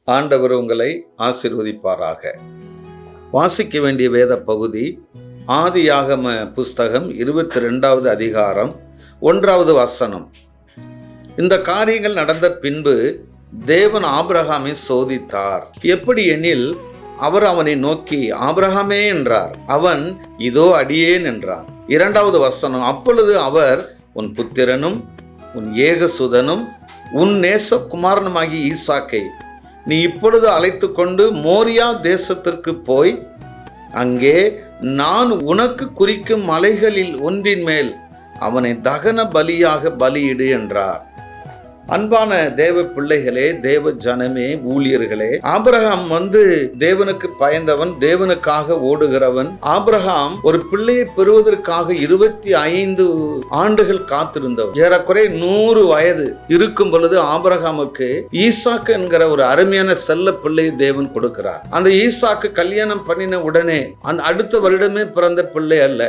ஆண்டவர் உங்களை ஆசீர்வதிப்பாராக. வாசிக்க வேண்டிய வேத பகுதி ஆதியாகம புஸ்தகம் 22வது அதிகாரம் 1வது வசனம். இந்த காரியங்கள் நடந்த பின்பு தேவன் ஆபிரகாமை சோதித்தார். எப்படி எனில், அவர் அவனை நோக்கி ஆபிரகாமே என்றார். அவன் இதோ அடியேன் என்றான். 2வது வசனம். அப்பொழுது அவர், உன் புத்திரனும் உன் ஏகசுதனும் உன் நேசகுமாரனுமாகி ஈசாக்கை நீ இப்பொழுது அழைத்து கொண்டு மோரியா தேசத்திற்கு போய் அங்கே நான் உனக்கு குறிக்கும் மலைகளில் ஒன்றின் மேல் அவனை தகன பலியாக பலியிடு என்றார். அன்பான தேவ பிள்ளைகளே, தேவ ஜனமே, ஊழியர்களே, ஆபிரகாம் தேவனுக்கு பயந்தவன், தேவனுக்காக ஓடுகிறவன். ஆபிரகாம் ஒரு பிள்ளையை பெறுவதற்காக 25 ஆண்டுகள் காத்திருந்தவன். ஏறக்குறை 100 வயது இருக்கும் பொழுது ஆபிரகாமுக்கு ஈசாக்கு என்கிற ஒரு அருமையான செல்ல பிள்ளையை தேவன் கொடுக்கிறார். அந்த ஈசாக்கு கல்யாணம் பண்ணின உடனே அந்த அடுத்த வருடமே பிறந்த பிள்ளை அல்ல,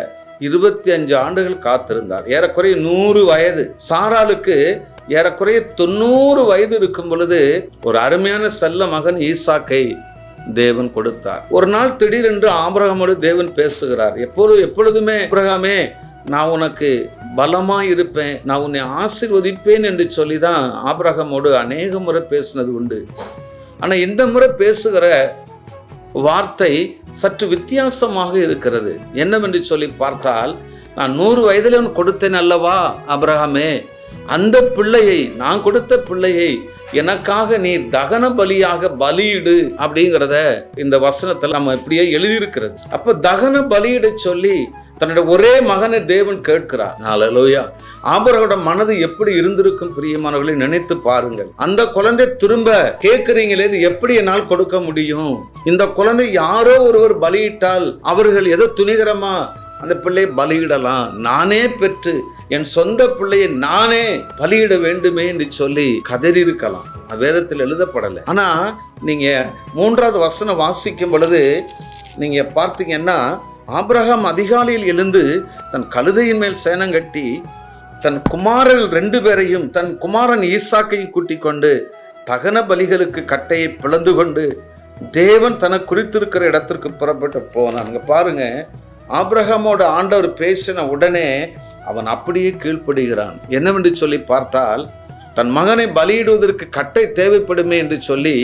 25 ஆண்டுகள் காத்திருந்தார். ஏறக்குறை 100 வயது. சாராளுக்கு ஏறக்குறைய 90 வயது இருக்கும் பொழுது ஒரு அருமையான செல்ல மகன் ஈசாக்கை தேவன் கொடுத்தார். ஒரு நாள் திடீரென்று ஆபிரகாமோடு தேவன் பேசுகிறார். எப்பொழுதுமே ஆபிரகாமே, நான் உனக்கு பலமா இருப்பேன், நான் உன்னை ஆசீர்வதிப்பேன் என்று சொல்லிதான் ஆபிரகாமோடு அநேக முறை பேசினது உண்டு. ஆனா இந்த முறை பேசுகிற வார்த்தை சற்று வித்தியாசமாக இருக்கிறது. என்னவென்று சொல்லி பார்த்தால், நான் 100 வயதில் கொடுத்தேன் அல்லவா ஆபிரகாமே, அந்த பிள்ளையை, நான் கொடுத்த பிள்ளையை எனக்காக நீ தகன பலியாக பலியிடு அப்படிங்கிறத இந்த வசனத்தில் நம்ம இப்படியே எழுதியிருக்கிறது. அப்ப தகன பலியிட சொல்லி தன்னுடைய ஒரே மகனை தேவன் கேட்கிறார். ஹல்லேலூயா. ஆபிரகாமோட மனது எப்படி இருந்திருக்கும் பிரியமானவர்களை நினைத்து பாருங்கள். அந்த குழந்தை திரும்ப கேட்கிறீங்களே, இது எப்படி என்னால் கொடுக்க முடியும்? இந்த குழந்தை யாரோ ஒருவர் பலியிட்டால் அவர்கள் ஏதோ துணிகரமா அந்த பிள்ளையை பலியிடலாம், நானே பெற்று என் சொந்த பிள்ளையை நானே பலியிட வேண்டுமே என்று சொல்லி கதறி இருக்கலாம். வேதத்தில் எழுதப்படலை. ஆனா நீங்க 3வது வசனம் வாசிக்கும் பொழுது நீங்க பார்த்தீங்கன்னா, ஆபிரகாம் அதிகாலையில் எழுந்து தன் கழுதையின் மேல் சேணம் கட்டி தன் குமாரர்கள் 2 பேரையும் தன் குமாரன் ஈசாக்கையும் கூட்டிக் கொண்டு தகன பலிகளுக்கு கட்டையை பிளந்து கொண்டு தேவன் தனக்கு குறித்திருக்கிற இடத்திற்கு புறப்பட்டு போனாங்க. பாருங்க, ஆபிரகாமோட ஆண்டவர் பேசின உடனே அவன் அப்படியே கீழ்ப்படுகிறான். என்னவென்று சொல்லி பார்த்தால், தன் மகனை பலியிடுவதற்கு கட்டை தேவைப்படுமே என்று சொல்லி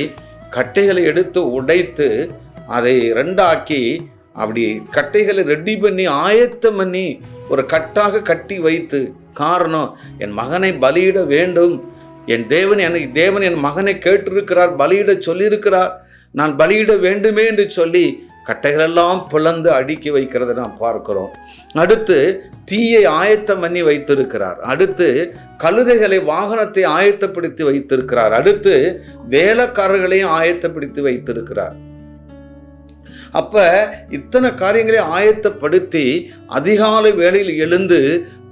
கட்டைகளை எடுத்து உடைத்து அதை 2 ஆக்கி அப்படி கட்டைகளை ரெடி பண்ணி ஆயத்தம் பண்ணி ஒரு கட்டாக கட்டி வைத்து, காரணம் என் மகனை பலியிட வேண்டும், என் தேவன் என் மகனை கேட்டிருக்கிறார், பலியிட சொல்லியிருக்கிறார், நான் பலியிட வேண்டுமே என்று சொல்லி கட்டைகளெல்லாம் பிளந்து அடுக்கி வைக்கிறத நாம் பார்க்கிறோம். அடுத்து தீயை ஆயத்தம் பண்ணி வைத்திருக்கிறார். அடுத்து கழுதைகளை, வாகனத்தை ஆயத்தப்படுத்தி வைத்திருக்கிறார். அடுத்து வேலைக்காரர்களையும் ஆயத்தப்படுத்தி வைத்திருக்கிறார். அப்ப இத்தனை காரியங்களை ஆயத்தப்படுத்தி அதிகாலை வேளையில் எழுந்து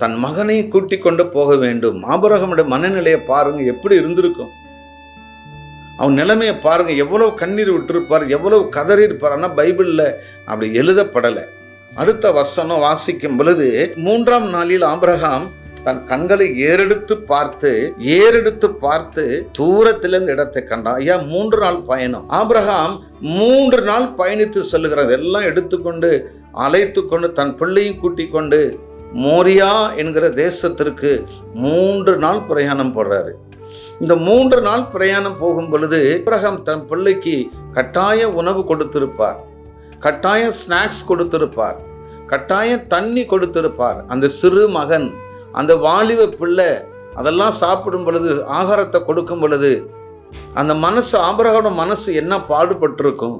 தன் மகனை கூட்டிக் கொண்டு போக வேண்டும். ஆபிரகாமுடைய மனநிலையை பாருங்க, எப்படி இருந்திருக்கும். அவன் நிலைமையை பாருங்க, எவ்வளவு கண்ணீர் விட்டிருப்பார், எவ்வளவு கதறி இருப்பார். ஆனால் பைபிள்ல அப்படி எழுதப்படலை. அடுத்த வசனம் வாசிக்கும் பொழுது, 3ஆம் நாளில் ஆபிரகாம் தன் கண்களை ஏறெடுத்து பார்த்து தூரத்திலிருந்து இடத்தை கண்டான். ஐயா, 3 நாள் பயணம். ஆபிரகாம் 3 நாள் பயணித்து செல்லுகிறது. எல்லாம் எடுத்துக்கொண்டு அழைத்து கொண்டு தன் பிள்ளையும் கூட்டிக் கொண்டு மோரியா என்கிற தேசத்திற்கு 3 நாள் பிரயாணம் போடுறாரு. இந்த 3 நாள் பிரயாணம் போகும் பொழுது ஆபிரகாம் தன் பிள்ளைக்கு கட்டாய உணவு கொடுத்திருப்பார், கட்டாய ஸ்நாக்ஸ் கொடுத்திருப்பார், கட்டாய தண்ணி கொடுத்திருப்பார். அந்த சிறு மகன், அந்த வாலிப பிள்ளை அதெல்லாம் சாப்பிடும் பொழுது, ஆகாரத்தை கொடுக்கும் பொழுது அந்த மனசு, ஆபிரகாமோட மனசு என்ன பாடுபட்டிருக்கும்.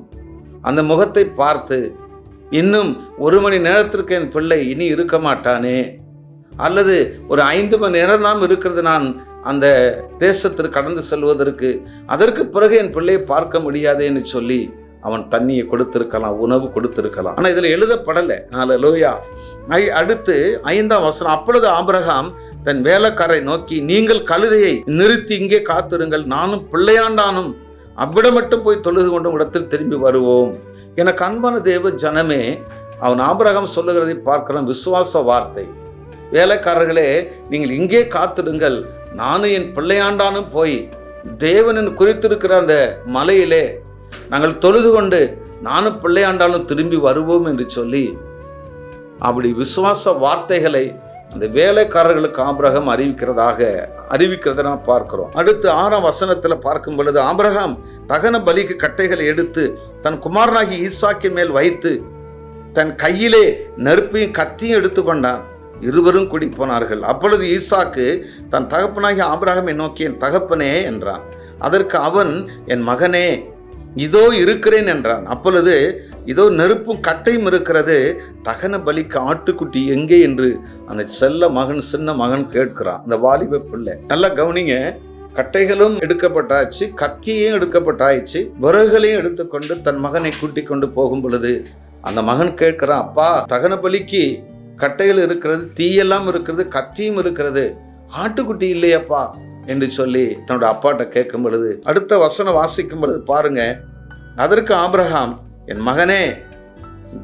அந்த முகத்தை பார்த்து, இன்னும் 1 மணி நேரத்திற்கு என் பிள்ளை இனி இருக்க மாட்டானே, அல்லது ஒரு 5 மணி நேரம் தான் இருக்கிறது நான் அந்த தேசத்திற்கு கடந்து செல்வதற்கு, அதற்கு பிறகு என் பிள்ளையை பார்க்க முடியாதேன்னு சொல்லி அவன் தண்ணியை கொடுத்திருக்கலாம், உணவு கொடுத்திருக்கலாம். ஆனால் இதில் எழுதப்படலை. ஹல்லேலூயா. அடுத்து 5ஆம் வசனம். அப்பொழுது ஆபிரகாம் தன் வேலைக்காரரை நோக்கி, நீங்கள் கழுதையை நிறுத்தி இங்கே காத்திருங்கள், நானும் பிள்ளையாண்டானும் அவ்விடம் மட்டும் போய் தொழுது கொண்டு இடத்தில் திரும்பி வருவோம். எனக்கு அன்பான தேவ ஜனமே, அவன் ஆபிரகாம் சொல்லுகிறதை பார்க்கிறோம், விசுவாச வார்த்தை. வேலைக்காரர்களே, நீங்கள் இங்கே காத்திடுங்கள், நானும் என் பிள்ளையாண்டானும் போய் தேவனின் குறித்திருக்கிற அந்த மலையிலே நாங்கள் தொழுது கொண்டு நானும் பிள்ளையாண்டாலும் திரும்பி வருவோம் என்று சொல்லி அப்படி விசுவாச வார்த்தைகளை அந்த வேலைக்காரர்களுக்கு ஆபிரகாம் அறிவிக்கிறத நாம் பார்க்கிறோம். அடுத்து 6ஆம் வசனத்தில் பார்க்கும் பொழுது, ஆபிரகாம் தகன பலிக்கு கட்டைகளை எடுத்து தன் குமாரனாகி ஈசாக்கின் மேல் வைத்து தன் கையிலே நெருப்பையும் கத்தியும் எடுத்துக்கொண்டான். இருவரும் கூடி போனார்கள். அப்பொழுது ஈசாக்கு தன் தகப்பனாகி ஆபிரகாமை நோக்கி, என் தகப்பனே என்றான். அதற்கு அவன், என் மகனே, இதோ இருக்கிறேன் என்றான். அப்பொழுது, இதோ நெருப்பும் கட்டையும் இருக்கிறது, தகன பலிக்கு ஆட்டுக்குட்டி எங்கே என்று அந்த சின்ன மகன் கேட்கிறான். அந்த வாலிப பிள்ளை. நல்லா கவனிங்க, கட்டைகளும் எடுக்கப்பட்டாச்சு, கத்தியையும் எடுக்கப்பட்டாயிச்சு, விறகுகளையும் எடுத்துக்கொண்டு தன் மகனை கூட்டி கொண்டு போகும் பொழுது அந்த மகன் கேட்கிறான், அப்பா, தகன பலிக்கு கட்டைகள் இருக்கிறது, தீயெல்லாம் இருக்கிறது, கத்தியும் இருக்கிறது, ஆட்டுக்குட்டி இல்லையப்பா என்று சொல்லி தன்னோட அப்பாட்ட கேட்கும் பொழுது அடுத்த வசனம் வாசிக்கும் பொழுது பாருங்க, அதற்கு ஆபிரகாம், என் மகனே,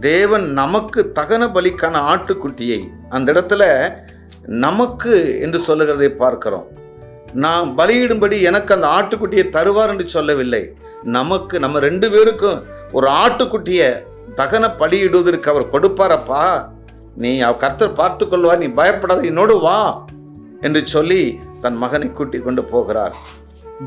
தேவன் நமக்கு தகன பலிக்கான ஆட்டுக்குட்டியை, அந்த இடத்துல நமக்கு என்று சொல்லுகிறதை பார்க்கிறோம். நான் பலியிடும்படி எனக்கு அந்த ஆட்டுக்குட்டியை தருவார் என்று சொல்லவில்லை. நமக்கு, நம்ம 2 பேருக்கும் ஒரு ஆட்டுக்குட்டியை தகன பலியிடுவதற்கு அவர் கொடுப்பாரப்பா, நீ கர்த்தர் பார்த்து கொள்வார், நீ பயப்படாத, என்னோடு வா என்று சொல்லி தன் மகனை கூட்டி கொண்டு போகிறார்.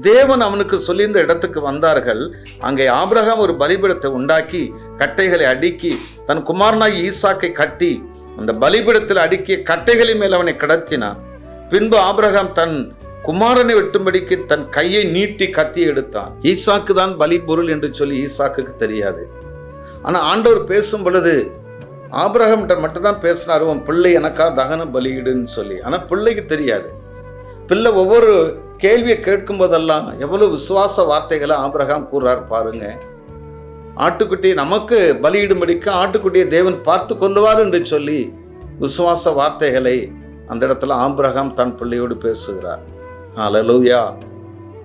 தேவன் அவனுக்கு சொல்லியிருந்த இடத்துக்கு வந்தார்கள். அங்கே ஆபிரகாம் ஒரு பலிபீடத்தை உண்டாக்கி கட்டைகளை அடுக்கி தன் குமாரனாகி ஈசாக்கை கட்டி அந்த பலிபீடத்தில் அடுக்கிய கட்டைகளின் மேல் அவனை கடத்தினான். பின்பு ஆபிரகாம் தன் குமாரனை வெட்டும்படிக்கு தன் கையை நீட்டி கத்தி எடுத்தான். ஈசாக்கு தான் பலி பொருள் என்று சொல்லி ஈசாக்குக்கு தெரியாது. ஆனால் ஆண்டவர் பேசும் பொழுது ஆபிரகாம்கிட்ட மட்டும்தான் பேசினார், உன் பிள்ளை எனக்கா தகன பலியிடுன்னு சொல்லி. ஆனால் பிள்ளைக்கு தெரியாது. பிள்ளை ஒவ்வொரு கேள்வியை கேட்கும் போதெல்லாம் எவ்வளவு விசுவாச வார்த்தைகளை ஆபிரகாம் கூறார் பாருங்க. ஆட்டுக்குட்டியை நமக்கு பலியிடும்படிக்கு ஆட்டுக்குட்டியை தேவன் பார்த்து கொள்ளுவார் என்று சொல்லி விசுவாச வார்த்தைகளை அந்த இடத்துல ஆபிரகாம் தன் பிள்ளையோடு பேசுகிறார். அல்லேலூயா,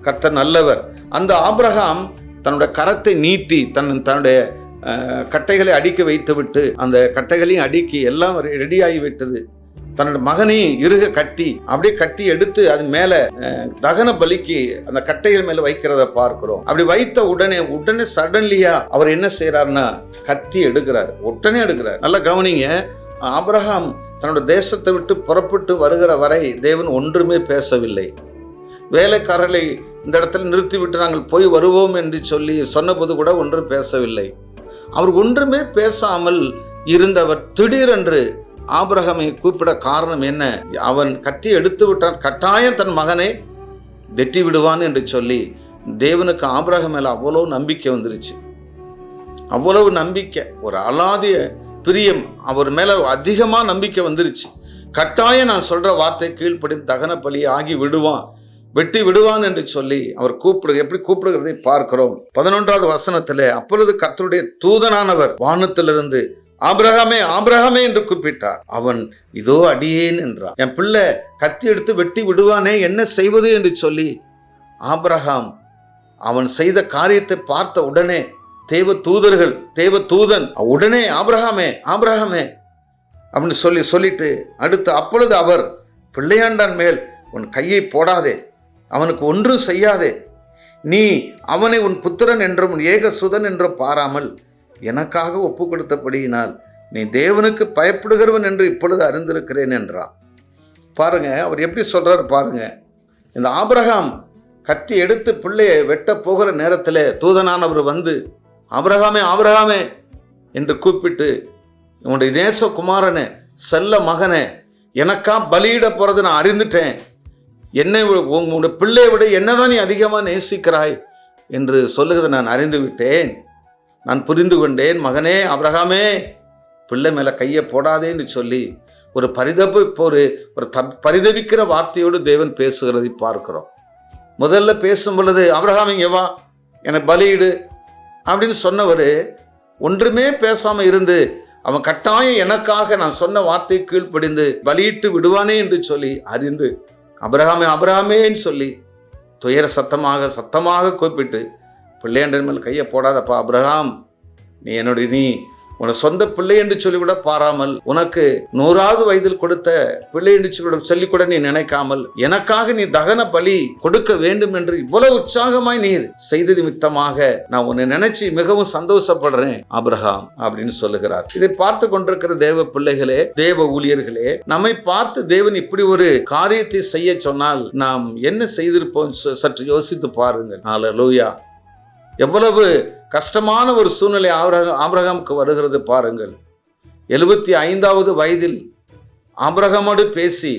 கர்த்தர் நல்லவர். அந்த ஆபிரகாம் தன்னுடைய கரத்தை நீட்டி தன்னுடைய கட்டைகளை அடிக்க வைத்து விட்டு, அந்த கட்டைகளையும் அடுக்கி எல்லாம் ரெடியாகி விட்டது. தன்னோட மகனையும் இறுக கட்டி அப்படியே கட்டி எடுத்து அது மேல தகன பலிக்கு அந்த கட்டைகள் மேல வைக்கிறத பார்க்கிறோம். அப்படி வைத்த உடனே சடன்லியா அவர் என்ன செய்யறாருன்னா கத்தி எடுக்கிறார், உடனே எடுக்கிறார். நல்லா கவனிங்க, ஆபிரகாம் தன்னோட தேசத்தை விட்டு புறப்பட்டு வருகிற வரை தேவன் ஒன்றுமே பேசவில்லை. வேலைக்காரர்களை இந்த இடத்துல நிறுத்திவிட்டு நாங்கள் போய் வருவோம் என்று சொல்லி சொன்னபோது கூட ஒன்றும் பேசவில்லை. அவர் ஒன்றுமே பேசாமல் இருந்தவர் திடீரென்று ஆபிரகாமை கூப்பிட காரணம் என்ன? அவன் கத்தி எடுத்து விட்டான், கட்டாயம் தன் மகனை வெட்டி விடுவான் என்று சொல்லி தேவனுக்கு ஆபிரகாம் மேல அவ்வளவு நம்பிக்கை வந்துருச்சு. அவ்வளவு நம்பிக்கை, ஒரு அலாதிய பிரியம் அவர் மேல அதிகமா நம்பிக்கை வந்துருச்சு. கட்டாயம் நான் சொல்ற வார்த்தை கீழ்ப்படி தகன பலி ஆகி விடுவான், வெட்டி விடுவான் என்று சொல்லி அவர் எப்படி கூப்பிடுகிறதை பார்க்கிறோம். 11வது வசனத்திலே, அப்பொழுது கர்த்தருடைய தூதனானவர் வானத்திலிருந்து ஆபிரகாமே, ஆபிரகாமே என்று கூப்பிட்டார். அவன், இதோ அடியேன் என்றான். என் பிள்ளை கத்தி எடுத்து வெட்டி விடுவானே, என்ன செய்வது என்று சொல்லி ஆபிரகாம் அவன் செய்த காரியத்தை பார்த்த உடனே தேவதூதன் உடனே ஆபிரகாமே, ஆபிரகாமே அப்படின்னு சொல்லிட்டு அடுத்து, அப்பொழுது அவர், பிள்ளையாண்டான் மேல் உன் கையை போடாதே, அவனுக்கு ஒன்றும் செய்யாதே, நீ அவனை உன் புத்திரன் என்றும் உன் ஏகசுதன் என்றும் பாராமல் எனக்காக ஒப்பு கொடுத்தபடியினால் நீ தேவனுக்கு பயப்படுகிறவன் என்று இப்பொழுது அறிந்திருக்கிறேன் என்றான். பாருங்க, அவர் எப்படி சொல்றாரு பாருங்க. இந்த ஆபிரகாம் கத்தி எடுத்து பிள்ளையை வெட்ட போகிற நேரத்தில் தூதனானவர் வந்து, ஆபிரகாமே, ஆபிரகாமே என்று கூப்பிட்டு, உன்னுடைய நேசகுமாரனே, செல்ல மகனே, எனக்கா பலியிட போறது நான் அறிந்துட்டேன், என்னை உங்களுடைய பிள்ளையை விட என்னதான் நீ அதிகமாக நேசிக்கிறாய் என்று சொல்லுகிறதை நான் அறிந்து விட்டேன், நான் புரிந்து கொண்டேன். மகனே ஆபிரகாமே, பிள்ளை மேலே கையை போடாதே என்று சொல்லி ஒரு பரிதவிக்கிற வார்த்தையோடு தேவன் பேசுகிறதை பார்க்கிறோம். முதல்ல பேசும் பொழுது, ஆபிரகாம் இங்கே வா, எனக்கு பலியிடு அப்படின்னு சொன்னவர் ஒன்றுமே பேசாமல் இருந்து அவன் கட்டாயம் எனக்காக நான் சொன்ன வார்த்தை கீழ்ப்படிந்து பலியிட்டு விடுவானே என்று சொல்லி அறிந்து ஆபிரகாமே, ஆபிரகாமேன்னு சொல்லி துயர சத்தமாக கூப்பிட்டு, பிள்ளையாண்டன் மேல் கையை போடாதப்பா ஆபிரகாம், நீ உன சொந்த பிள்ளை என்று சொல்லிவிட பாராமல், உனக்கு 100வது வயதில் கொடுத்த பிள்ளை என்று சொல்லிக்கூட நீ நினைக்காமல், எனக்காக நீ தகன பலி கொடுக்க வேண்டும் என்று இவ்வளவு உற்சாகமாய் நீர் செய்தது நிமித்தமாக நான் உன்னை நினைச்சு மிகவும் சந்தோஷப்படுறேன் ஆபிரகாம் அப்படின்னு சொல்லுகிறார். இதை பார்த்து கொண்டிருக்கிற தேவ பிள்ளைகளே, தேவ ஊழியர்களே, நம்மை பார்த்து தேவன் இப்படி ஒரு காரியத்தை செய்ய சொன்னால் நாம் என்ன செய்திருப்போம் சற்று யோசித்து பாருங்கள். ஹல்லேலூயா. எவ்வளவு கஷ்டமான ஒரு சூழ்நிலை ஆபிரகாமுக்கு வருகிறது பாருங்கள். 75வது வயதில் ஆபிரகாமோடு பேசி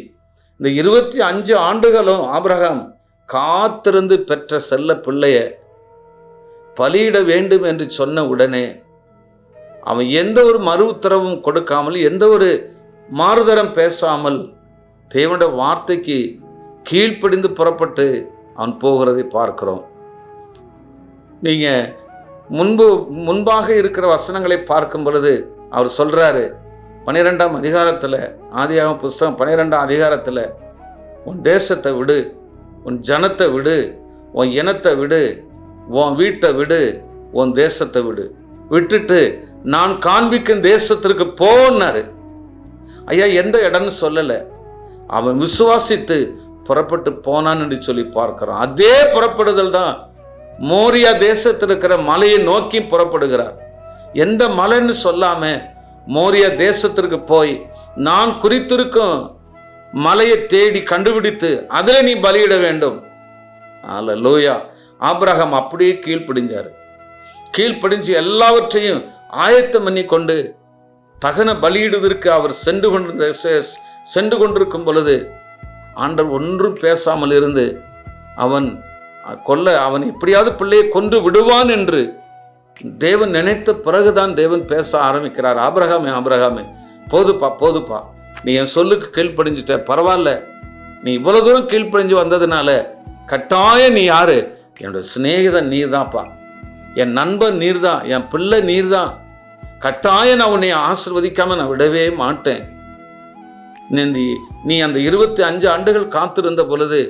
இந்த 25 ஆண்டுகளும் ஆபிரகாம் காத்திருந்து பெற்ற செல்ல பிள்ளைய பலியிட வேண்டும் என்று சொன்ன உடனே அவன் எந்த ஒரு மறு உத்தரவும் கொடுக்காமல், எந்த ஒரு மாறுதரம் பேசாமல் தேவனுடைய வார்த்தைக்கு கீழ்ப்படிந்து புறப்பட்டு அவன் போகிறதை பார்க்கிறோம். நீங்கள் முன்பாக இருக்கிற வசனங்களை பார்க்கும் பொழுது அவர் சொல்கிறாரு, 12ஆம் அதிகாரத்தில், ஆதியாகம புஸ்தகம் 12ஆம் அதிகாரத்தில், உன் தேசத்தை விடு, உன் ஜனத்தை விடு, உன் இனத்தை விடு, உன் வீட்டை விடு, உன் தேசத்தை விடு, விட்டுட்டு நான் காண்பிக்கும் தேசத்திற்கு போனாரு. ஐயா, எந்த இடம்னு சொல்லலை, அவன் விசுவாசித்து புறப்பட்டு போனான் என்று சொல்லி பார்க்கிறோம். அதே புறப்படுதல் தான் மோரியா தேசத்தில் இருக்கிற மலையை நோக்கி புறப்படுகிறார். எந்த மலைன்னு சொல்லாம மோரியா தேசத்திற்கு போய் நான் குறித்திருக்கும் மலையை தேடி கண்டுபிடித்து அதில் நீ பலியிட வேண்டும். அல்லேலூயா. ஆபிரகாம் அப்படியே கீழ்ப்படிஞ்சு எல்லாவற்றையும் ஆயத்தம் பண்ணி கொண்டு தகன பலியிடுவதற்கு அவர் சென்று கொண்டிருக்கும் பொழுது ஆண்டவர் ஒன்றும் பேசாமல் இருந்து அவன் எப்படியாவது பிள்ளையை கொன்று விடுவான் என்று தேவன் நினைத்த பிறகுதான் தேவன் பேச ஆரம்பிக்கிறார். ஆபிரகாமே போதுப்பா, நீ என் சொல்லுக்கு கீழ்ப்படிஞ்சிட்ட, பரவாயில்ல, நீ இவ்வளவு தூரம் கீழ்ப்படிஞ்சு வந்ததுனால கட்டாயம் நீ யாரு? என்னோட சிநேகிதன் நீர்தான்ப்பா, என் நண்பன் நீர்தான், என் பிள்ளை நீர்தான், கட்டாயம் நான் உன்னை ஆசீர்வதிக்காம நான் விடவே மாட்டேன். நீ அந்த 25 ஆண்டுகள் காத்திருந்த பொழுது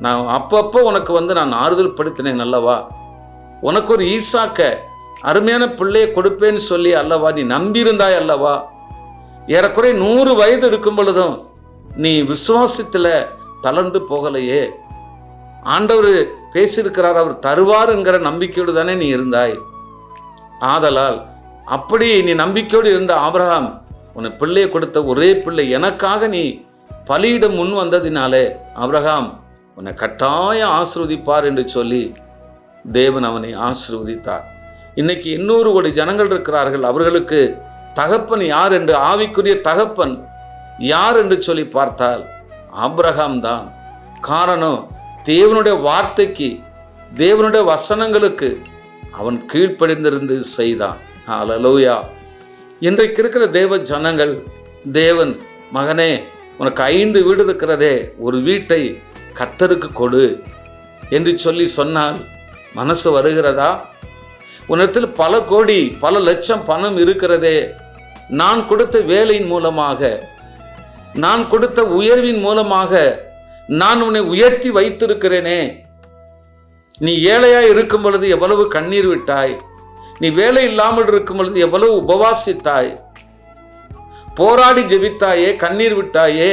நான் அப்பப்போ உனக்கு நான் ஆறுதல் படுத்தினேன் அல்லவா, உனக்கு ஒரு ஈசாக்க அருமையான பிள்ளையை கொடுப்பேன்னு சொல்லி அல்லவா நீ நம்பியிருந்தாய் அல்லவா, ஏறக்குறை 100 வயது இருக்கும் பொழுதும் நீ விசுவாசத்தில் தளர்ந்து போகலையே, ஆண்டவர் பேசியிருக்கிறார், அவர் தருவார் என்கிற நம்பிக்கையோடு தானே நீ இருந்தாய். ஆதலால் அப்படி நீ நம்பிக்கையோடு இருந்த ஆபிரகாம் உன்னை பிள்ளையை கொடுத்த ஒரே பிள்ளை எனக்காக நீ பலியிட முன் வந்ததினாலே ஆபிரகாம் உன்னை கட்டாயம் ஆசீர்வதிப்பார் என்று சொல்லி தேவன் அவனை ஆசீர்வதித்தார். இன்னைக்கு 800 கோடி ஜனங்கள் இருக்கிறார்கள். அவர்களுக்கு தகப்பன் யார் என்று, ஆவிக்குரிய தகப்பன் யார் என்று சொல்லி பார்த்தால் ஆபிரகாம் தான். காரணம், தேவனுடைய வார்த்தைக்கு, தேவனுடைய வசனங்களுக்கு அவன் கீழ்ப்படிந்திருந்து செய்தான். ஹல்லேலூயா. இன்றைக்கு இருக்கிற தேவ ஜனங்கள், தேவன் மகனே உனக்கு 5 வீடு இருக்கிறதே, ஒரு வீட்டை கர்த்தருக்கு கொடு என்று சொல்லி சொன்னால் மனசு வருகிறதா? உன்னிடத்தில் பல கோடி பல லட்சம் பணம் இருக்கிறதே, நான் கொடுத்த வேலையின் மூலமாக, நான் கொடுத்த உயர்வின் மூலமாக நான் உன்னை உயர்த்தி வைத்திருக்கிறேனே, நீ ஏழையாய் இருக்கும் பொழுது எவ்வளவு கண்ணீர் விட்டாய், நீ வேலை இல்லாமல் இருக்கும் பொழுது எவ்வளவு உபவாசித்தாய், போராடி ஜெபித்தாயே, கண்ணீர் விட்டாயே,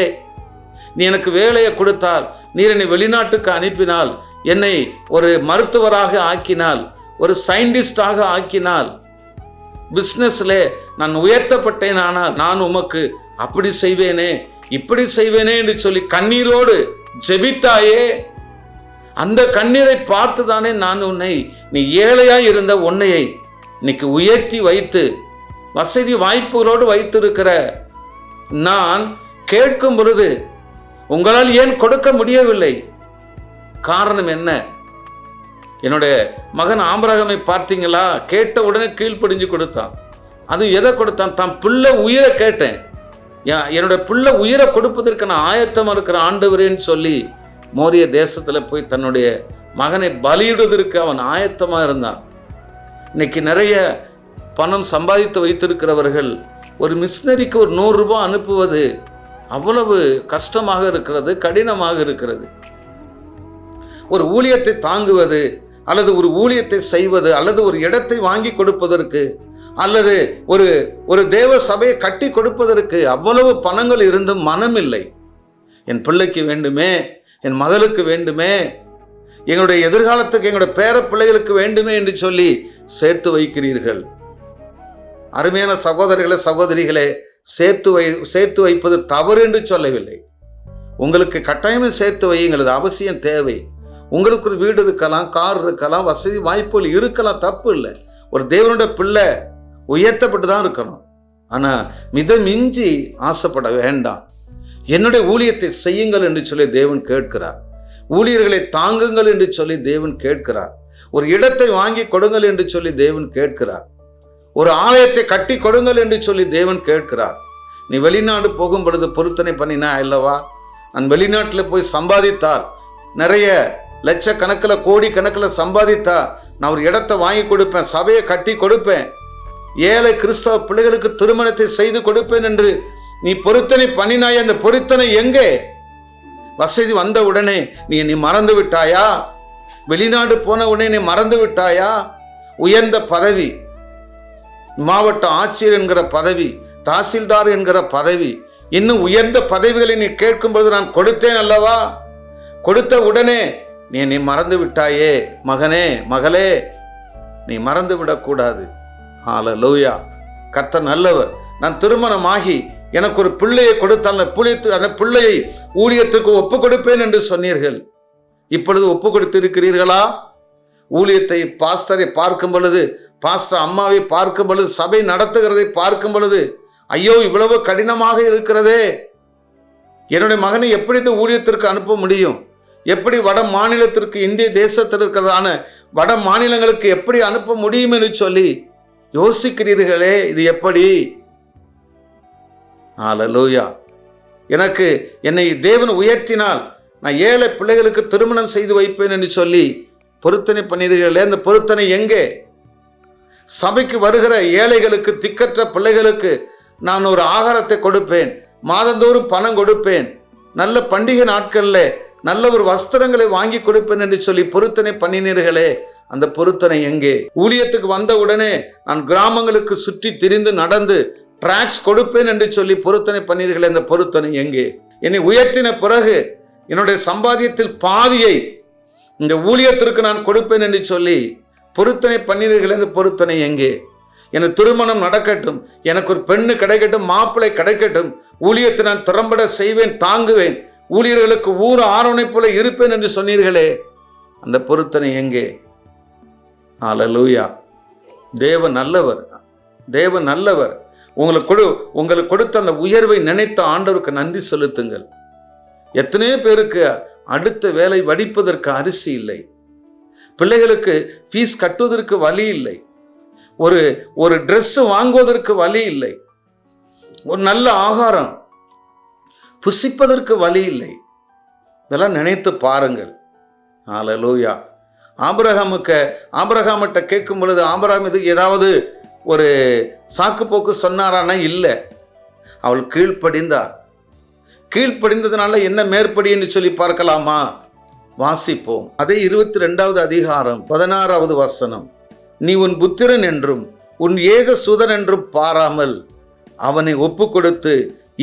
நீ எனக்கு வேலையை கொடுத்தால், நீர் என்னை வெளிநாட்டுக்கு அனுப்பினால், என்னை ஒரு மருத்துவராக ஆக்கினால், ஒரு சயின்டிஸ்டாக ஆக்கினால், பிஸ்னஸ்ல நான் உயர்த்தப்பட்டேன், ஆனால் நான் உமக்கு அப்படி செய்வேனே இப்படி செய்வேனே என்று சொல்லி கண்ணீரோடு ஜெபித்தாயே, அந்த கண்ணீரை பார்த்துதானே நான் உன்னை, நீ ஏழையாய் இருந்த உன்னையை இன்னைக்கு உயர்த்தி வைத்து வசதி வாய்ப்புகளோடு வைத்திருக்கிற நான் கேட்கும் பொழுது உங்களால் ஏன் கொடுக்க முடியவில்லை? காரணம் என்ன? என்னுடைய மகன் ஆபிரகாமை பார்த்தீங்களா? கேட்ட உடனே கீழ்ப்படிஞ்சு கொடுத்தான். அது எதை கொடுத்தான்? தான் பிள்ளை உயிரை கேட்டேன், என்னுடைய பிள்ளை உயிரை கொடுப்பதற்கு நான் ஆயத்தமாக இருக்கிற ஆண்டவரேன்னு சொல்லி மோரிய தேசத்தில் போய் தன்னுடைய மகனை பலியிடுவதற்கு அவன் ஆயத்தமாக இருந்தான். இன்னைக்கு நிறைய பணம் சம்பாதித்து வைத்திருக்கிறவர்கள் ஒரு மிஷினரிக்கு ஒரு 100 ரூபாய் அனுப்புவது அவ்வளவு கஷ்டமாக இருக்கிறது, கடினமாக இருக்கிறது. ஒரு ஊழியத்தை தாங்குவது அல்லது ஒரு ஊழியத்தை செய்வது அல்லது ஒரு இடத்தை வாங்கி கொடுப்பதற்கு அல்லது ஒரு ஒரு தேவ சபையை கட்டி கொடுப்பதற்கு அவ்வளவு பணங்கள் இருந்தும் மனம் இல்லை. என் பிள்ளைக்கு வேண்டுமே, என் மகளுக்கு வேண்டுமே, எங்களுடைய எதிர்காலத்துக்கு எங்களுடைய பேர பிள்ளைகளுக்கு வேண்டுமே என்று சொல்லி சேர்த்து வைக்கிறீர்கள். அருமையான சகோதரர்களே, சகோதரிகளே, சேர்த்து வைப்பது தவறு என்று சொல்லவில்லை. உங்களுக்கு கட்டாயமே சேர்த்து வையுங்களது அவசியம் தேவை. உங்களுக்கு ஒரு வீடு இருக்கலாம், கார் இருக்கலாம், வசதி வாய்ப்புகள் இருக்கலாம், தப்பு இல்லை. ஒரு தேவனுடைய பிள்ளை உயர்த்தப்பட்டு தான் இருக்கணும். ஆனால் மிதமிஞ்சி ஆசைப்பட வேண்டாம். என்னுடைய ஊழியத்தை செய்யுங்கள் என்று சொல்லி தேவன் கேட்கிறார். ஊழியர்களை தாங்குங்கள் என்று சொல்லி தேவன் கேட்கிறார். ஒரு இடத்தை வாங்கி கொடுங்கள் என்று சொல்லி தேவன் கேட்கிறார். ஒரு ஆலயத்தை கட்டி கொடுங்கள் என்று சொல்லி தேவன் கேட்கிறார். நீ வெளிநாடு போகும் பொழுது பொருத்தனை பண்ணினா அல்லவா, நான் வெளிநாட்டில் போய் சம்பாதித்தால், நிறைய லட்சக்கணக்கில் கோடி கணக்கில் சம்பாதித்தா நான் ஒரு இடத்தை வாங்கி கொடுப்பேன், சபையை கட்டி கொடுப்பேன், ஏழை கிறிஸ்தவ பிள்ளைகளுக்கு திருமணத்தை செய்து கொடுப்பேன் என்று நீ பொருத்தனை பண்ணினாய். அந்த பொருத்தனை எங்கே? வசதி வந்த உடனே நீ மறந்து விட்டாயா? வெளிநாடு போன உடனே நீ மறந்து விட்டாயா? உயர்ந்த பதவி, மாவட்ட ஆட்சியர் என்கிற பதவி, தாசில்தார் என்கிற பதவி, இன்னும் உயர்ந்த பதவிகளை நீ கேட்கும்போது நான் கொடுத்தேன் அல்லவா? கொடுத்த உடனே நீ மறந்து விட்டாயே. மகனே, மகளே, நீ மறந்து விடக்கூடாது. ஹல்லேலூயா. கர்த்தர் நல்லவர். நான் திருமணமாகி எனக்கு ஒரு பிள்ளையை கொடுத்தால் அந்த பிள்ளையை ஊழியத்துக்கு ஒப்பு கொடுப்பேன் என்று சொன்னீர்கள். இப்பொழுது ஒப்பு கொடுத்து இருக்கிறீர்களா? ஊழியத்தை, பாஸ்டரை பார்க்கும் பொழுது, பாஸ்டர் அம்மாவை பார்க்கும் பொழுது, சபை நடத்துகிறதை பார்க்கும் பொழுது, ஐயோ இவ்வளவு கடினமாக இருக்கிறதே, என்னுடைய மகனை எப்படி இந்த ஊழியத்திற்கு அனுப்ப முடியும்? எப்படி வட மாநிலத்திற்கு, இந்திய தேசத்தில் இருக்கிறதான வட மாநிலங்களுக்கு எப்படி அனுப்ப முடியும் என்று சொல்லி யோசிக்கிறீர்களே, இது எப்படி? ஹல்லேலூயா. என்னை தேவன் உயர்த்தினால் நான் ஏழை பிள்ளைகளுக்கு திருமணம் செய்து வைப்பேன் என்று சொல்லி பொருத்தனை பண்ணீர்களே, அந்த பொருத்தனை எங்கே? சபைக்கு வருகிற ஏழைகளுக்கு, திக்கற்ற பிள்ளைகளுக்கு நான் ஒரு ஆகாரத்தை கொடுப்பேன், மாதந்தோறும் பணம் கொடுப்பேன், நல்ல பண்டிகை நாட்களில் நல்ல ஒரு வஸ்திரங்களை வாங்கி கொடுப்பேன் என்று சொல்லி பொருத்தனை பண்ணினீர்களே, அந்த பொருத்தனை எங்கே? ஊழியத்துக்கு வந்த உடனே நான் கிராமங்களுக்கு சுற்றி திரிந்து நடந்து டிராக்ஸ் கொடுப்பேன் என்று சொல்லி பொருத்தனை பண்ணீர்களே, அந்த பொருத்தனை எங்கே? என்னை உயர்த்தின பிறகு என்னுடைய சம்பாத்தியத்தில் பாதியை இந்த ஊழியத்திற்கு நான் கொடுப்பேன் என்று சொல்லி பொருத்தனை பண்ணீர்களே, அந்த பொருத்தனை எங்கே? எனக்கு திருமணம் நடக்கட்டும், எனக்கு ஒரு பெண்ணு கிடைக்கட்டும், மாப்பிள்ளை கிடைக்கட்டும், ஊழியத்தை நான் திறம்பட செய்வேன், தாங்குவேன், ஊழியர்களுக்கு ஊர் ஆரோனை போல இருப்பேன் என்று சொன்னீர்களே, அந்த பொருத்தனை எங்கே? ஹல்லேலூயா. தேவன் நல்லவர், தேவன் நல்லவர். உங்களுக்கு கொடுத்த அந்த உயர்வை நினைத்த ஆண்டவருக்கு நன்றி செலுத்துங்கள். எத்தனையோ பேருக்கு அடுத்த வேலை வடிப்பதற்கு அரிசி இல்லை, பிள்ளைகளுக்கு ஃபீஸ் கட்டுவதற்கு வழி இல்லை, ஒரு ட்ரெஸ் வாங்குவதற்கு வழி இல்லை, ஒரு நல்ல ஆகாரம் புசிப்பதற்கு வழி இல்லை. இதெல்லாம் நினைத்து பாருங்கள். ஹல்லேலூயா. ஆபிரகாமிட்ட கேட்கும் பொழுது ஆபிரகாம் இது ஏதாவது ஒரு சாக்கு போக்கு சொன்னாரானா? இல்லை. அவள் கீழ்ப்படிந்தார். கீழ்ப்படிந்ததுனால என்ன மேற்படி என்று சொல்லி பார்க்கலாமா? வாசிப்போம். அதே 22வது அதிகாரம் 16வது வசனம். நீ உன் புத்திரன் என்றும் உன் ஏக சுதன் என்றும் பாராமல் அவனை ஒப்பு கொடுத்து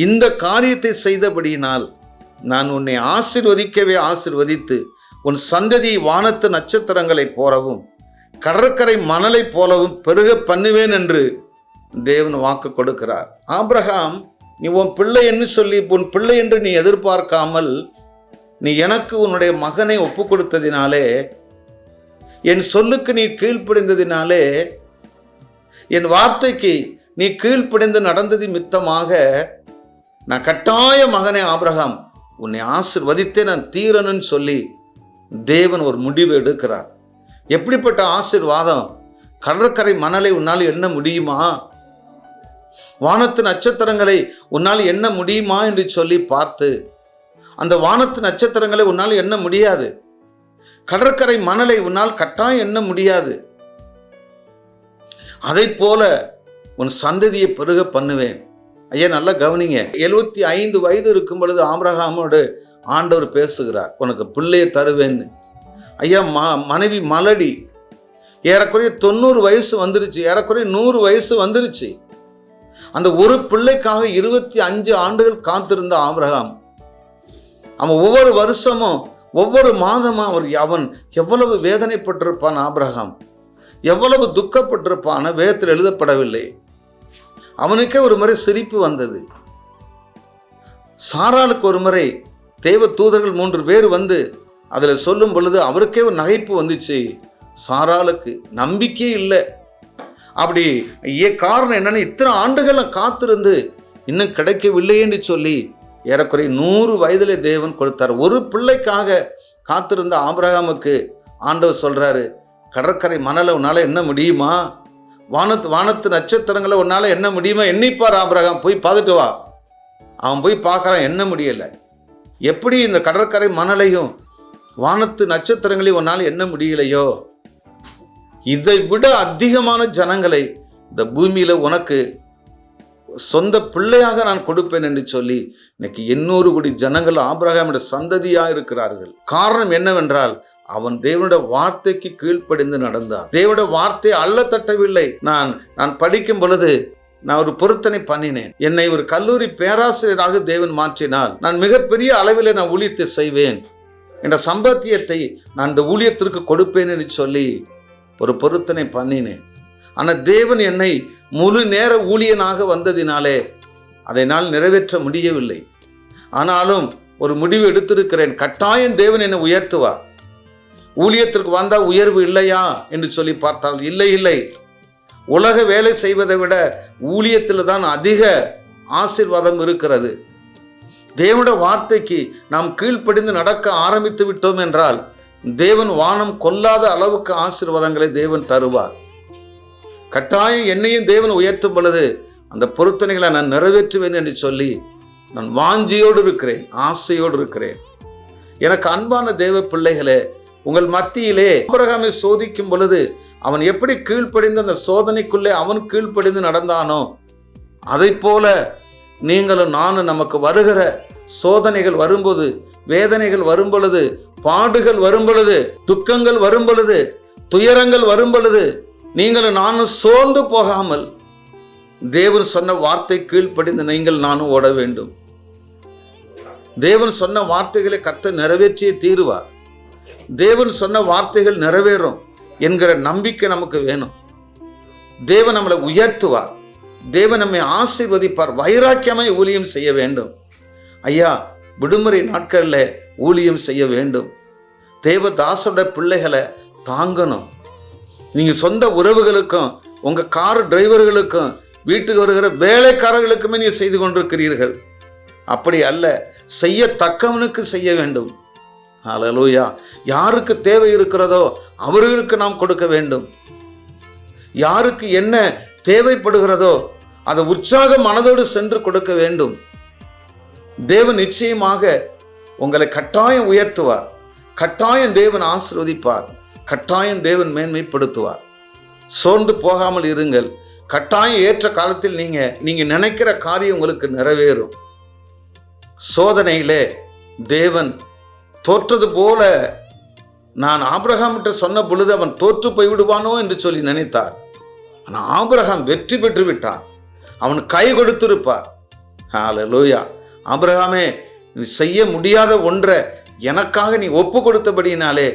இந்த காரியத்தை செய்தபடியினால் நான் உன்னை ஆசீர்வதிக்கவே ஆசீர்வதித்து உன் சந்ததி வானத்து நட்சத்திரங்களைப் போலவும் கடற்கரை மணலைப் போலவும் பெருக பண்ணுவேன் என்று தேவன் வாக்கு கொடுக்கிறார். ஆபிரகாம், நீ உன் பிள்ளை என்று சொல்லி உன் பிள்ளை என்று நீ எதிர்பார்க்காமல் நீ எனக்கு உன்னுடைய மகனை ஒப்பு கொடுத்ததினாலே, என் சொல்லுக்கு நீ கீழ்ப்படிந்ததினாலே, என் வார்த்தைக்கு நீ கீழ்ப்படிந்து நடந்தது மித்தமாக நான் கட்டாய மகனே ஆபிரகாம் உன்னை ஆசீர்வதித்தே நான் தீரணும்னு சொல்லி தேவன் ஒரு முடிவு எடுக்கிறார். எப்படிப்பட்ட ஆசீர்வாதம்! கடற்கரை மணலை உன்னால் எண்ண முடியுமா? வானத்து நட்சத்திரங்களை உன்னால் எண்ண முடியுமா என்று சொல்லி பார்த்து, அந்த வானத்து நட்சத்திரங்களை உன்னால் எண்ண முடியாது, கடற்கரை மணலை உன்னால் கட்டாயம் எண்ண முடியாது. அதை போல உன் சந்ததியை பெருக பண்ணுவேன். ஐயா நல்லா கவனிங்க. 75 வயது இருக்கும் பொழுது ஆபிரகாமோடு ஆண்டவர் பேசுகிறார், உனக்கு பிள்ளையை தருவேன்னு. ஐயா மனைவி மலடி ஏறக்குறைய 90 வயசு வந்துருச்சு, ஏறக்குறைய 100 வயசு வந்துருச்சு. அந்த ஒரு பிள்ளைக்காக 25 ஆண்டுகள் காத்திருந்த ஆபிரகாம், அவன் ஒவ்வொரு வருஷமும் ஒவ்வொரு மாதமும் அவன் எவ்வளவு வேதனைப்பட்டிருப்பான், ஆபிரகாம் எவ்வளவு துக்கப்பட்டிருப்பான், வேதத்தில் எழுதப்படவில்லை. அவனுக்கே ஒரு முறை சிரிப்பு வந்தது. சாராளுக்கு ஒரு முறை தேவ தூதர்கள் 3 பேர் வந்து அதில் சொல்லும் பொழுது அவருக்கே ஒரு நகைப்பு வந்துச்சு. சாராளுக்கு நம்பிக்கை இல்லை. அப்படி காரணம் என்னன்னா, இத்தனை ஆண்டுகள் காத்திருந்து இன்னும் கிடைக்கவில்லை என்று சொல்லி ஏறக்குறைய 100 வயதிலே தேவன் கொடுத்தார். ஒரு பிள்ளைக்காக காத்திருந்த ஆபிரகாமுக்கு ஆண்டவர் சொல்றாரு, கடற்கரை மணலை உன்னால என்ன முடியுமா, வானத்து நட்சத்திரங்களை உன்னால என்ன முடியுமா, எண்ணிப்பார் ஆபிரகாம், போய் பார்த்துட்டு வா. அவன் போய் பார்க்கறான், என்ன முடியலை. எப்படி இந்த கடற்கரை மணலையும் வானத்து நட்சத்திரங்களையும் உன்னால் என்ன முடியலையோ, இதை விட அதிகமான ஜனங்களை இந்த பூமியில உனக்கு சொந்த பிள்ளையாக நான் கொடுப்பேன் என்று சொல்லி இன்னைக்கு 800 கோடி ஜனங்கள் ஆபிரகாமுடைய சந்ததியா இருக்கிறார்கள். காரணம் என்னவென்றால், அவன் தேவனுடைய வார்த்தைக்கு கீழ்ப்படிந்து நடந்தான். தேவனுடைய வார்த்தை அள்ள தட்டவில்லை. நான் படிக்கும் பொழுது நான் ஒரு பொருத்தனை பண்ணினேன். என்னை ஒரு கல்லூரி பேராசிரியராக தேவன் மாற்றினால் நான் மிகப்பெரிய அளவில் நான் ஊழியத்தை செய்வேன், என்ற சம்பாத்தியத்தை நான் இந்த ஊழியத்திற்கு கொடுப்பேன் என்று சொல்லி ஒரு பொருத்தனை பண்ணினேன். ஆனால் தேவன் என்னை முழு நேர ஊழியனாக வந்ததினாலே அதை நான் நிறைவேற்ற முடியவில்லை. ஆனாலும் ஒரு முடிவு எடுத்திருக்கிறேன், கட்டாயம் தேவன் என்னை உயர்த்துவார். ஊழியத்திற்கு வந்தால் உயர்வு இல்லையா என்று சொல்லி பார்த்தால் இல்லை. உலக வேலை செய்வதை விட ஊழியத்தில் தான் அதிக ஆசீர்வாதம் இருக்கிறது. தேவனுடைய வார்த்தைக்கு நாம் கீழ்ப்படிந்து நடக்க ஆரம்பித்து விட்டோம் என்றால் தேவன் வானம் கொல்லாத அளவுக்கு ஆசீர்வாதங்களை தேவன் தருவார். கட்டாயம் என்னையும் தேவன் உயர்த்தும் பொழுது அந்த பொருத்தனைகளை நான் நிறைவேற்றுவேன் என்று சொல்லி நான் வாஞ்சியோடு இருக்கிறேன், ஆசையோடு இருக்கிறேன். எனக்கு அன்பான தேவ பிள்ளைகளே, உங்கள் மத்தியிலே ஆபிரகாமை சோதிக்கும் பொழுது அவன் எப்படி கீழ்ப்படிந்து அந்த சோதனைக்குள்ளே அவன் கீழ்ப்படிந்து நடந்தானோ, அதை போல நீங்களும் நானும் நமக்கு வருகிற சோதனைகள் வரும்போது, வேதனைகள் வரும் பொழுது, பாடுகள் வரும் பொழுது, துக்கங்கள் வரும் பொழுது, துயரங்கள் வரும் பொழுது நீங்களும் நானும் சோர்ந்து போகாமல் தேவன் சொன்ன வார்த்தை கீழ்ப்படிந்து நீங்கள் நானும் ஓட வேண்டும். தேவன் சொன்ன வார்த்தைகளை கர்த்தர் நிறைவேற்றியே தீருவார். தேவன் சொன்ன வார்த்தைகள் நிறைவேறும் என்கிற நம்பிக்கை நமக்கு வேணும். தேவன் நம்மளை உயர்த்துவார், தேவன் நம்மை ஆசீர்வதிப்பார். வைராக்கியமாய் ஊழியம் செய்ய வேண்டும். ஐயா, விடுமுறை நாட்களில் ஊழியம் செய்ய வேண்டும். தேவதாசோட பிள்ளைகளை தாங்கணும். நீங்கள் சொந்த உறவுகளுக்கும் உங்கள் கார் டிரைவர்களுக்கும் வீட்டுக்கு வருகிற வேலைக்காரர்களுக்குமே நீங்கள் செய்து கொண்டிருக்கிறீர்கள். அப்படி அல்ல, செய்யத்தக்கவனுக்கு செய்ய வேண்டும். ஹல்லேலூயா. யாருக்கு தேவை இருக்கிறதோ அவர்களுக்கு நாம் கொடுக்க வேண்டும். யாருக்கு என்ன தேவைப்படுகிறதோ அதை உற்சாக மனதோடு சென்று கொடுக்க வேண்டும். தேவன் நிச்சயமாக உங்களை கட்டாயம் உயர்த்துவார், கட்டாயம் தேவன் ஆசீர்வதிப்பார், கட்டாயம் தேவன் மேன்மைப்படுத்துவார். சோர்ந்து போகாமல் இருங்கள். கட்டாயம் ஏற்ற காலத்தில் நீங்க நினைக்கிற காரியம் உங்களுக்கு நிறைவேறும். சோதனையிலே தேவன் தோற்றது போல நான் ஆபிரகாமிட்ட சொன்ன பொழுது அவன் தோற்று போய்விடுவானோ என்று சொல்லி நினைத்தார். ஆனால் ஆபிரகாம் வெற்றி பெற்று விட்டான். அவன் கை கொடுத்திருப்பார். ஹல்லேலூயா. ஆபிரகாமே, நீ செய்ய முடியாத ஒன்றை எனக்காக நீ ஒப்பு கொடுத்தபடினாலே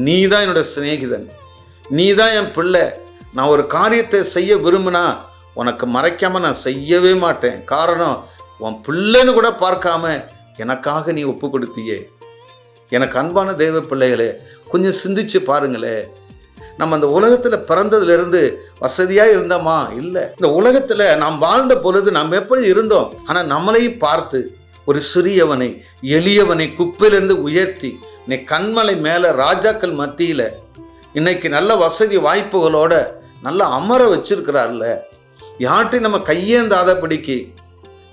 நீ தான் என்னோட சிநேகிதன், நீ தான் என் பிள்ளை. நான் ஒரு காரியத்தை செய்ய விரும்பினா உனக்கு மறைக்காம நான் செய்யவே மாட்டேன். காரணம், உன் பிள்ளைன்னு கூட பார்க்காம எனக்காக நீ ஒப்பு கொடுத்தியே. எனக்கு அன்பான தேவ பிள்ளைகளே, கொஞ்சம் சிந்திச்சு பாருங்களே. நம்ம அந்த உலகத்தில் பிறந்ததுலேருந்து வசதியாக இருந்தோமா? இல்லை. இந்த உலகத்தில் நாம் வாழ்ந்த பொழுது நாம் எப்படி இருந்தோம்? ஆனால் நம்மளையும் பார்த்து ஒரு சிறியவனை, எளியவனை குப்பையிலிருந்து உயர்த்தி இன்னைக்கு கண்மலை மேலே ராஜாக்கள் மத்தியில் இன்னைக்கு நல்ல வசதி வாய்ப்புகளோட நல்லா அமர வச்சிருக்கிறார்ல. யார்ட்டையும் நம்ம கையேந்தாதபடிக்கு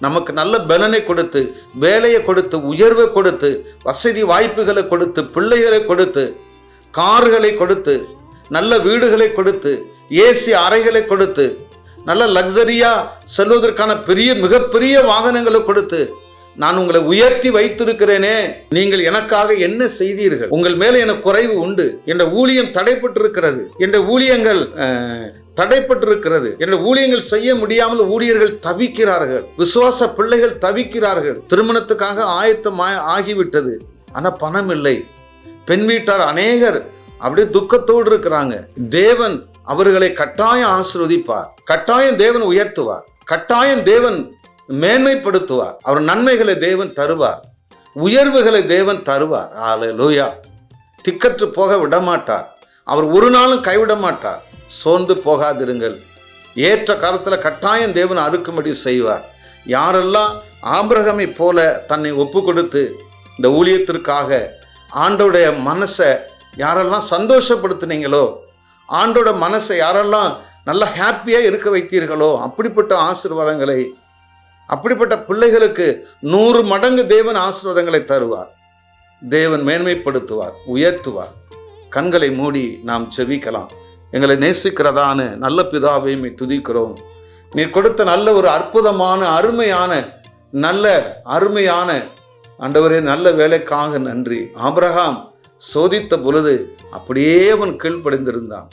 நமக்கு நல்ல பலனை கொடுத்து, வேலையை கொடுத்து, உயர்வை கொடுத்து, வசதி வாய்ப்புகளை கொடுத்து, பிள்ளைகளை கொடுத்து, கார்களை கொடுத்து, நல்ல வீடுகளை கொடுத்து, ஏசி அறைகளை கொடுத்து, நல்ல லக்ஸரியா செல்வதற்கான மிகப்பெரிய வாகனங்களை கொடுத்து நான் உங்களை உயர்த்தி வைத்திருக்கிறேனே, நீங்கள் எனக்காக என்ன செய்தீர்கள்? உங்கள் மேல எனக்கு குறைவு உண்டு. என்ற ஊழியம் தடைப்பட்டிருக்கிறது, என்ற ஊழியங்கள் தடைப்பட்டிருக்கிறது, என்ற ஊழியங்கள் செய்ய முடியாமல் ஊழியர்கள் தவிக்கிறார்கள், விசுவாச பிள்ளைகள் தவிக்கிறார்கள். திருமணத்துக்காக ஆயத்தம் ஆகிவிட்டது, ஆனா பணம் இல்லை. பெண் வீட்டார் அநேகர் அப்படியே துக்கத்தோடு இருக்கிறாங்க. தேவன் அவர்களை கட்டாயம் ஆசீர்வதிப்பார், கட்டாயம் தேவன் உயர்த்துவார், கட்டாயம் தேவன் மேன்மைப்படுத்துவார். அவர் நன்மைகளை தேவன் தருவார், உயர்வுகளை தேவன் தருவார். அல்லேலூயா. திக்கற்று போக விடமாட்டார். அவர் ஒரு நாளும் கைவிட மாட்டார். சோர்ந்து போகாதிருங்கள். ஏற்ற காலத்தில் கட்டாயம் தேவன் அறுக்கும்படி செய்வார். யாரெல்லாம் ஆபிரகாமை போல தன்னை ஒப்பு கொடுத்து இந்த ஊழியத்திற்காக ஆண்டோடைய மனசை யாரெல்லாம் சந்தோஷப்படுத்தினீங்களோ, ஆண்டோட மனசை யாரெல்லாம் நல்லா ஹாப்பியாக இருக்க வைத்தீர்களோ, அப்படிப்பட்ட ஆசீர்வாதங்களை, அப்படிப்பட்ட பிள்ளைகளுக்கு 100 மடங்கு தேவன் ஆசீர்வாதங்களை தருவார். தேவன் மேன்மைப்படுத்துவார், உயர்த்துவார். கண்களை மூடி நாம் செபிக்கலாம். எங்களை நேசிக்கிறதான நல்ல பிதாவை துதிக்கிறோம். நீர் கொடுத்த நல்ல ஒரு அற்புதமான அருமையான ஆண்டவரே, நல்ல வேலைக்காக நன்றி. ஆபிரகாம் சோதித்த பொழுது அப்படியே அவன் கீழ்ப்படிந்திருந்தான்.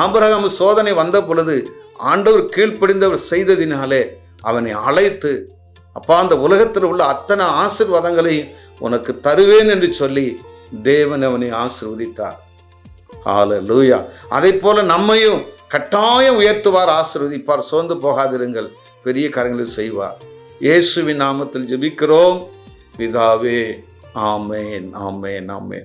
ஆபிரகாம் சோதனை வந்த பொழுது ஆண்டவர் கீழ்ப்படிந்தவர் செய்ததினாலே அவனை அழைத்து, அப்பா அந்த உலகத்தில் உள்ள அத்தனை ஆசீர்வாதங்களையும் உனக்கு தருவேன் என்று சொல்லி தேவன் அவனை ஆசீர்வதித்தார். ஹல்லேலூயா. அதை போல நம்மையும் கட்டாயம் உயர்த்துவார், ஆசீர்வதிப்பார். சோர்ந்து போகாதிருங்கள், பெரிய காரியங்களை செய்வார். இயேசுவின் நாமத்தில் ஜெபிக்கிறோம் பிதாவே. ஆமென், ஆமென், ஆமென்.